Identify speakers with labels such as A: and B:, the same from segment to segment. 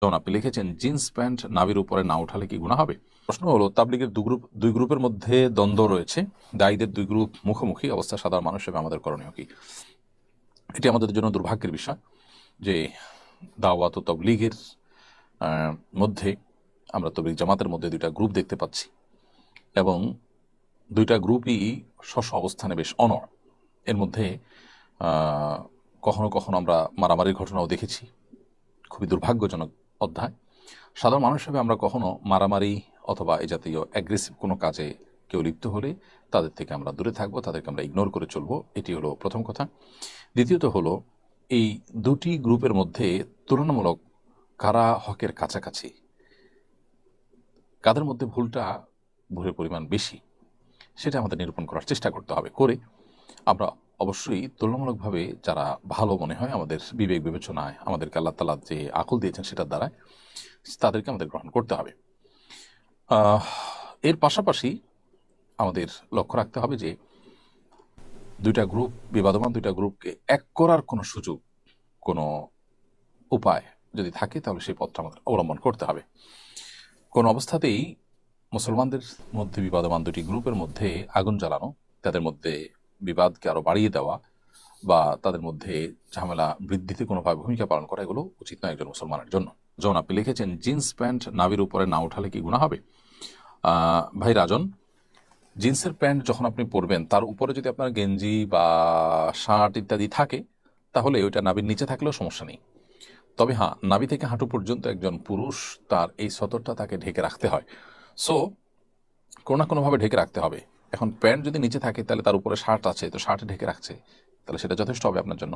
A: যেমন আপনি লিখেছেন জিন্স প্যান্ট নাভির উপরে না উঠালে কি গুনাহ হবে? প্রশ্ন হলো, তাবলীগের দুই গ্রুপের মধ্যে দ্বন্দ্ব রয়েছে, দায়ীদের দুই গ্রুপ মুখোমুখি অবস্থা, সাধারণ মানুষ হিসেবে আমাদের করণীয় কি? এটি আমাদের জন্য দুর্ভাগ্যের বিষয় যে দাওয়াত ও তাবলীগের মধ্যে আমরা তাবলীগ জামাতের মধ্যে দুইটা গ্রুপ দেখতে পাচ্ছি এবং দুইটা গ্রুপই স্ব অবস্থানে বেশ অনড়। এর মধ্যে কখনো কখনো আমরা মারামারির ঘটনাও দেখেছি, খুবই দুর্ভাগ্যজনক অধ্যায়। সাধারণ মানুষ হিসেবে আমরা কখনো মারামারি অথবা এই জাতীয় অ্যাগ্রেসিভ কোনো কাজে কেউ লিপ্ত হলে তাদের থেকে আমরা দূরে থাকবো, তাদেরকে আমরা ইগনোর করে চলবো। এটি হলো প্রথম কথা। দ্বিতীয়ত হলো, এই দুটি গ্রুপের মধ্যে তুলনামূলক কারা হকের কাছাকাছি, কাদের মধ্যে ভুলের পরিমাণ বেশি, সেটা আমাদের নিরূপণ করার চেষ্টা করতে হবে। করে আমরা অবশ্যই তুলনামূলকভাবে যারা ভালো মনে হয় আমাদের বিবেক বিবেচনায়, আমাদেরকে আল্লাহ তাআলা যে আকল দিয়েছেন সেটার দ্বারা তাদেরকে আমাদের গ্রহণ করতে হবে। এর পাশাপাশি আমাদের লক্ষ্য রাখতে হবে যে বিবাদমান দুইটা গ্রুপকে এক করার কোনো সুযোগ, কোনো উপায় যদি থাকে তাহলে সেই পথটা আমাদের অবলম্বন করতে হবে। কোন অবস্থাতেই মুসলমানদের মধ্যে বিবাদমান দুটি গ্রুপের মধ্যে আগুন জ্বালানো, তাদের মধ্যে বিবাদকে আরো বাড়িয়ে দেওয়া বা তাদের মধ্যে ঝামেলা বৃদ্ধিতে কোনোভাবে ভূমিকা পালন করা, এগুলো উচিত নয় একজন মুসলমানের জন্য। যেমন আপনি লিখেছেন জিন্স প্যান্ট নাভির উপরে না উঠালে কি গুনাহ হবে? ভাই রাজন, জিন্সের প্যান্ট যখন আপনি পরবেন তার উপরে যদি আপনার গেঞ্জি বা শার্ট ইত্যাদি থাকে তাহলে ওইটা নাভির নিচে থাকলেও সমস্যা নেই। তবে হ্যাঁ, নাভি থেকে হাঁটু পর্যন্ত একজন পুরুষ তার এই সতরটা তাকে ঢেকে রাখতে হয়। সো কোনো না কোনোভাবে ঢেকে রাখতে হবে। এখন প্যান্ট যদি নিচে থাকে তাহলে তার উপরে শার্ট আছে, তো শার্টে ঢেকে রাখছে, তাহলে সেটা যথেষ্ট হবে আপনার জন্য।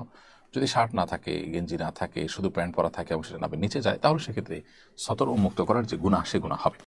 A: যদি শার্ট না থাকে, গেঞ্জি না থাকে, শুধু প্যান্ট পরা থাকে এবং সেটা নাভির নিচে যায়, তাহলে সেক্ষেত্রে সতর উন্মুক্ত করার যে গুনাহ, সে গুনাহ হবে।